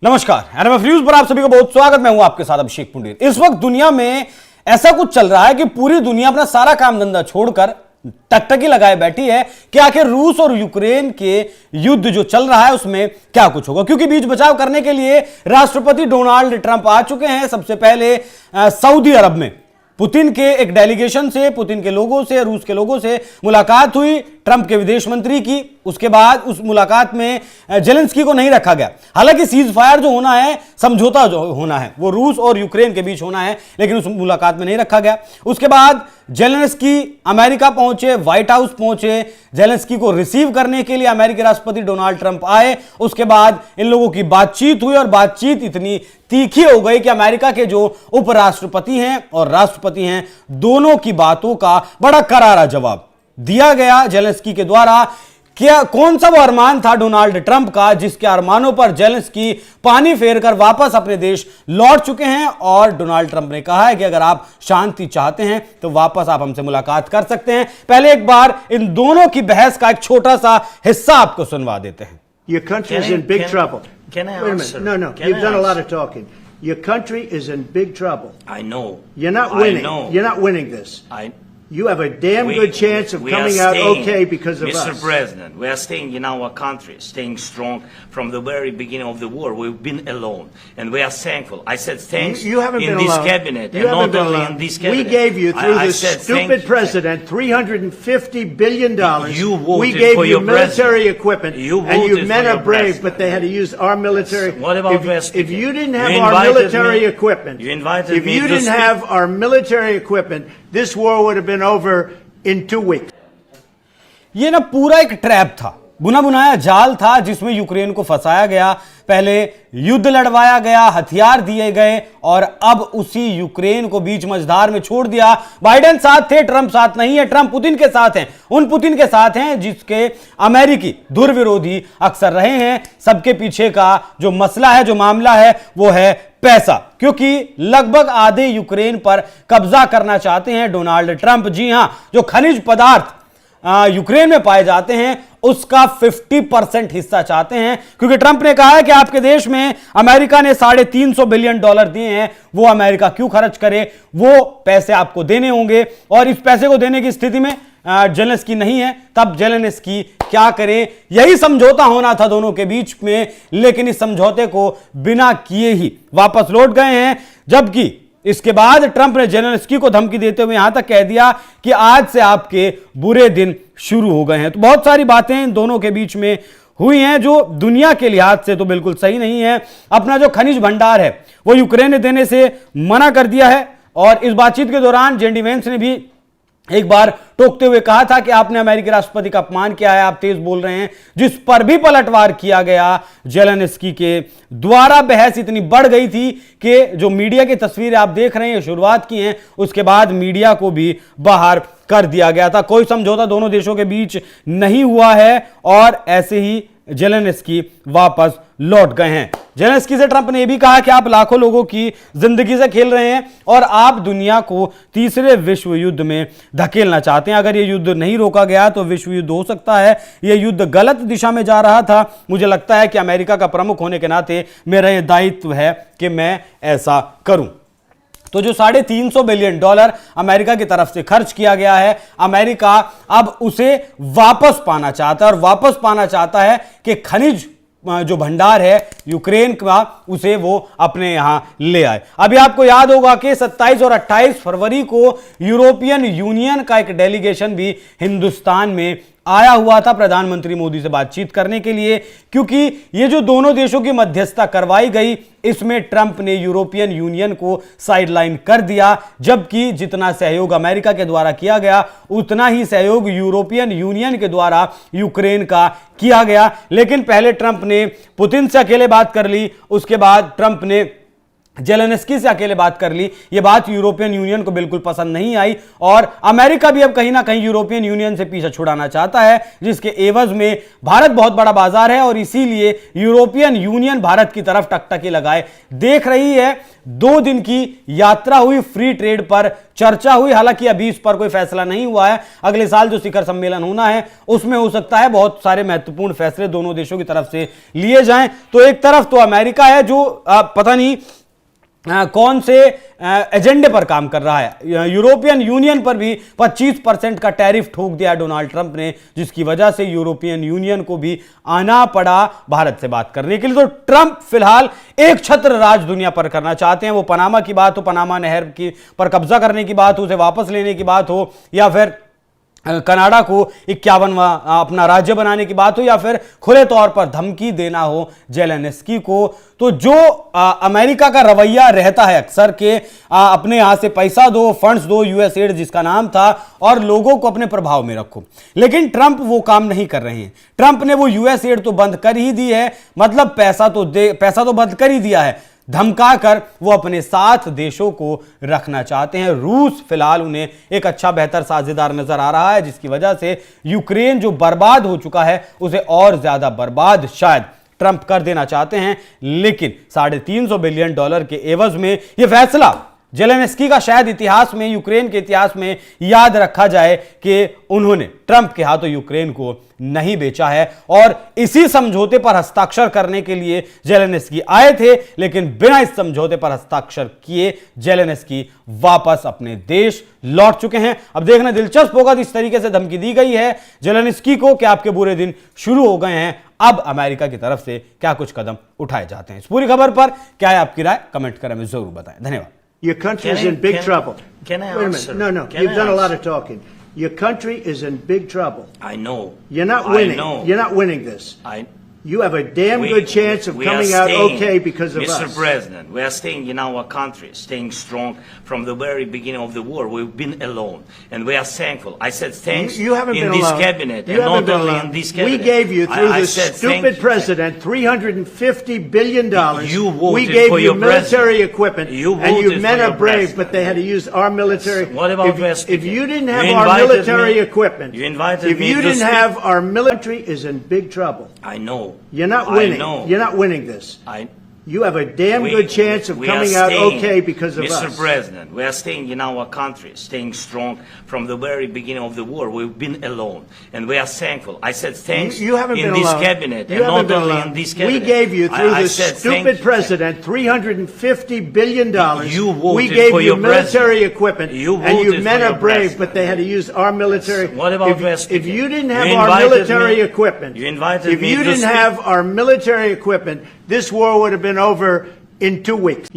नमस्कार, NMF news पर आप सभी का बहुत स्वागत। मैं हूं आपके साथ अभिषेक पुंडीर। इस वक्त दुनिया में ऐसा कुछ चल रहा है कि पूरी दुनिया अपना सारा काम धंधा छोड़कर टकटकी लगाए बैठी है कि आखिर रूस और यूक्रेन के युद्ध जो चल रहा है उसमें क्या कुछ होगा, क्योंकि बीच बचाव करने के लिए राष्ट्रपति डोनाल्ड ट्रंप आ चुके हैं। सबसे पहले सऊदी अरब में पुतिन के एक डेलीगेशन से, पुतिन के लोगों से, रूस के लोगों से मुलाकात हुई ट्रंप के विदेश मंत्री की। उसके बाद उस मुलाकात में जेलेंस्की को नहीं रखा गया। हालांकि सीज फायर जो होना है, समझौता जो होना है, वो रूस और यूक्रेन के बीच होना है, लेकिन उस मुलाकात में नहीं रखा गया। उसके बाद जेलेंस्की अमेरिका पहुंचे, व्हाइट हाउस पहुंचे, जेलेंस्की को रिसीव करने के लिए अमेरिकी राष्ट्रपति डोनाल्ड ट्रंप आए। उसके बाद इन लोगों की बातचीत हुई और बातचीत इतनी तीखी हो गई कि अमेरिका के जो उपराष्ट्रपति हैं और राष्ट्रपति हैं, दोनों की बातों का बड़ा करारा जवाब दिया गया जेलेंस्की के द्वारा। क्या कौन सा वो अरमान था डोनाल्ड ट्रंप का जिसके अरमानों पर जेलेंस्की पानी फेरकर वापस अपने देश लौट चुके हैं। और डोनाल्ड ट्रंप ने कहा है कि अगर आप शांति चाहते हैं तो वापस आप हमसे मुलाकात कर सकते हैं। पहले एक बार इन दोनों की बहस का एक छोटा सा हिस्सा आपको सुनवा देते हैं। Your country is in big trouble. Can I Wait a answer? minute. No. You've done a lot of talking. Your country is in big trouble. I know. You're not I winning. know. You're not winning this. You have a damn We- good chance of we are coming out staying, okay because of Mr. us. President, we are staying in our country, staying strong from the very beginning of the war. We've been alone, and we are thankful. I said thanks You haven't in been this alone. cabinet, You and haven't not been only alone. in this cabinet. We gave you, through I this said stupid thank president, $350 billion. You voted we gave for you your military president. equipment. You and you voted men for are your brave, president. but they had to use our military. What about if you didn't have You our invited military me- equipment, you invited if me you to didn't speak- have our military equipment, this war would have been over in 2 weeks. ये ना पूरा एक trap था, बुना बुनाया जाल था जिसमें Ukraine को फंसाया गया। पहले युद्ध लड़वाया गया, हथियार दिए गए और अब उसी यूक्रेन को बीच मझधार में छोड़ दिया। बाइडेन साथ थे, ट्रंप साथ नहीं है। ट्रंप पुतिन के साथ हैं, उन पुतिन के साथ हैं जिसके अमेरिकी दुर्विरोधी अक्सर रहे हैं। सबके पीछे का जो मसला है, जो मामला है, वो है पैसा, क्योंकि लगभग आधे यूक्रेन पर कब्जा करना चाहते हैं डोनाल्ड ट्रंप। जी हां, जो खनिज पदार्थ यूक्रेन में पाए जाते हैं उसका 50% हिस्सा चाहते हैं, क्योंकि ट्रंप ने कहा है कि आपके देश में अमेरिका ने $350 बिलियन दिए हैं, वो अमेरिका क्यों खर्च करे, वो पैसे आपको देने होंगे। और इस पैसे को देने की स्थिति में जेलेंस्की नहीं है, तब जेलेंस्की क्या करे। यही समझौता होना था दोनों के बीच में, लेकिन इस समझौते को बिना किए ही वापस लौट गए हैं। जबकि इसके बाद ट्रंप ने जेलेंस्की को धमकी देते हुए यहां तक कह दिया कि आज से आपके बुरे दिन शुरू हो गए हैं। तो बहुत सारी बातें इन दोनों के बीच में हुई हैं जो दुनिया के लिहाज से तो बिल्कुल सही नहीं है। अपना जो खनिज भंडार है वो यूक्रेन ने देने से मना कर दिया है। और इस बातचीत के दौरान जेडी वेंस ने भी एक बार टोकते हुए कहा था कि आपने अमेरिकी राष्ट्रपति का अपमान किया है, आप तेज बोल रहे हैं, जिस पर भी पलटवार किया गया जेलेंस्की के द्वारा। बहस इतनी बढ़ गई थी कि जो मीडिया की तस्वीरें आप देख रहे हैं, शुरुआत की हैं, उसके बाद मीडिया को भी बाहर कर दिया गया था। कोई समझौता दोनों देशों के बीच नहीं हुआ है और ऐसे ही जेलेंस्की वापस लौट गए हैं। जेलेंस्की से ट्रंप ने यह भी कहा कि आप लाखों लोगों की जिंदगी से खेल रहे हैं और आप दुनिया को तीसरे विश्व युद्ध में धकेलना चाहते हैं। अगर यह युद्ध नहीं रोका गया तो विश्व युद्ध हो सकता है। यह युद्ध गलत दिशा में जा रहा था। मुझे लगता है कि अमेरिका का प्रमुख होने के नाते मेरा यह दायित्व है कि मैं ऐसा करूं। तो जो $350 बिलियन अमेरिका की तरफ से खर्च किया गया है, अमेरिका अब उसे वापस पाना चाहता है और वापस पाना चाहता है कि खनिज जो भंडार है यूक्रेन का, उसे वो अपने यहां ले आए। अभी आपको याद होगा कि 27 और 28 फरवरी को यूरोपियन यूनियन का एक डेलीगेशन भी हिंदुस्तान में आया हुआ था प्रधानमंत्री मोदी से बातचीत करने के लिए, क्योंकि ये जो दोनों देशों की मध्यस्थता करवाई गई, इसमें ट्रंप ने यूरोपियन यूनियन को साइडलाइन कर दिया। जबकि जितना सहयोग अमेरिका के द्वारा किया गया उतना ही सहयोग यूरोपियन यूनियन के द्वारा यूक्रेन का किया गया। लेकिन पहले ट्रंप ने पुतिन से अकेले बात कर ली, उसके बाद ट्रंप ने जेलेंस्की से अकेले बात कर ली। यह बात यूरोपियन यूनियन को बिल्कुल पसंद नहीं आई और अमेरिका भी अब कहीं ना कहीं यूरोपियन यूनियन से पीछा छुड़ाना चाहता है, जिसके एवज में भारत बहुत बड़ा बाजार है और इसीलिए यूरोपियन यूनियन भारत की तरफ टकटकी लगाए देख रही है। 2 दिन की यात्रा हुई, फ्री ट्रेड पर चर्चा हुई, हालांकि अभी इस पर कोई फैसला नहीं हुआ है। अगले साल जो शिखर सम्मेलन होना है उसमें हो सकता है बहुत सारे महत्वपूर्ण फैसले दोनों देशों की तरफ से लिए जाएं। तो एक तरफ तो अमेरिका है जो पता नहीं कौन से एजेंडे पर काम कर रहा है। यूरोपियन यूनियन पर भी 25% का टैरिफ ठोक दिया डोनाल्ड ट्रंप ने, जिसकी वजह से यूरोपियन यूनियन को भी आना पड़ा भारत से बात करने के लिए। तो ट्रंप फिलहाल एक छत्र राज दुनिया पर करना चाहते हैं। वो पनामा की बात हो, पनामा नहर की पर कब्जा करने की बात हो, उसे वापस लेने की बात हो, या फिर कनाडा को 51वां अपना राज्य बनाने की बात हो, या फिर खुले तौर पर धमकी देना हो जेलेंस्की को। तो जो अमेरिका का रवैया रहता है अक्सर के अपने यहां से पैसा दो, फंड्स दो, यूएस एड जिसका नाम था, और लोगों को अपने प्रभाव में रखो, लेकिन ट्रंप वो काम नहीं कर रहे हैं। ट्रंप ने वो यूएस एड तो बंद कर ही दी है, मतलब पैसा तो बंद कर ही दिया है, धमकाकर वो अपने साथ देशों को रखना चाहते हैं। रूस फिलहाल उन्हें एक अच्छा बेहतर साझेदार नजर आ रहा है, जिसकी वजह से यूक्रेन जो बर्बाद हो चुका है उसे और ज्यादा बर्बाद शायद ट्रंप कर देना चाहते हैं। लेकिन $350 बिलियन के एवज में यह फैसला जेलेंस्की का शायद इतिहास में, यूक्रेन के इतिहास में याद रखा जाए कि उन्होंने ट्रंप के हाथों यूक्रेन को नहीं बेचा है। और इसी समझौते पर हस्ताक्षर करने के लिए जेलेंस्की आए थे, लेकिन बिना इस समझौते पर हस्ताक्षर किए जेलेंस्की वापस अपने देश लौट चुके हैं। अब देखना दिलचस्प होगा, इस तरीके से धमकी दी गई है जेलेंस्की को कि आपके बुरे दिन शुरू हो गए हैं। अब अमेरिका की तरफ से क्या कुछ कदम उठाए जाते हैं, इस पूरी खबर पर क्या है आपकी राय, कमेंट कर हमें जरूर बताएं। धन्यवाद। Your country is in big trouble. Can I Wait a answer? minute. No. Can You've I done a lot answer? of talking. Your country is in big trouble. I know. You're not I winning. know. You're not winning this. You have a damn We- good chance of we are coming out staying, okay because of Mr. us. President, we are staying in our country, staying strong from the very beginning of the war. We've been alone, and we are thankful. I said thanks You haven't in been this alone. cabinet, You and haven't not been only alone. in this cabinet. We gave you, through I this said thank stupid you. president, $350 billion. You voted we gave for you your military president. equipment. You and you voted men for are your brave, president. but they had to use our military. What about if, West if you didn't You have our invited military me. equipment, You invited if me you to didn't speak. have our military is in big trouble. I know. You're not I winning. know. You're not winning this. You have a damn We- good chance of we are coming out staying, okay because of Mr. us. President, we are staying in our country, staying strong from the very beginning of the war. We've been alone, and we are thankful. I said thanks You haven't in been this alone. cabinet, You and haven't not been only alone. in this cabinet. We gave you, through I this said thank stupid you. president, $350 billion. You voted we gave for you your military president. equipment. You and you voted men for are your brave, president. but they had to use our military. What about if, West if you didn't You have our invited military me. equipment, You invited if me you to didn't speak. have our military equipment, this war would have been over in 2 weeks.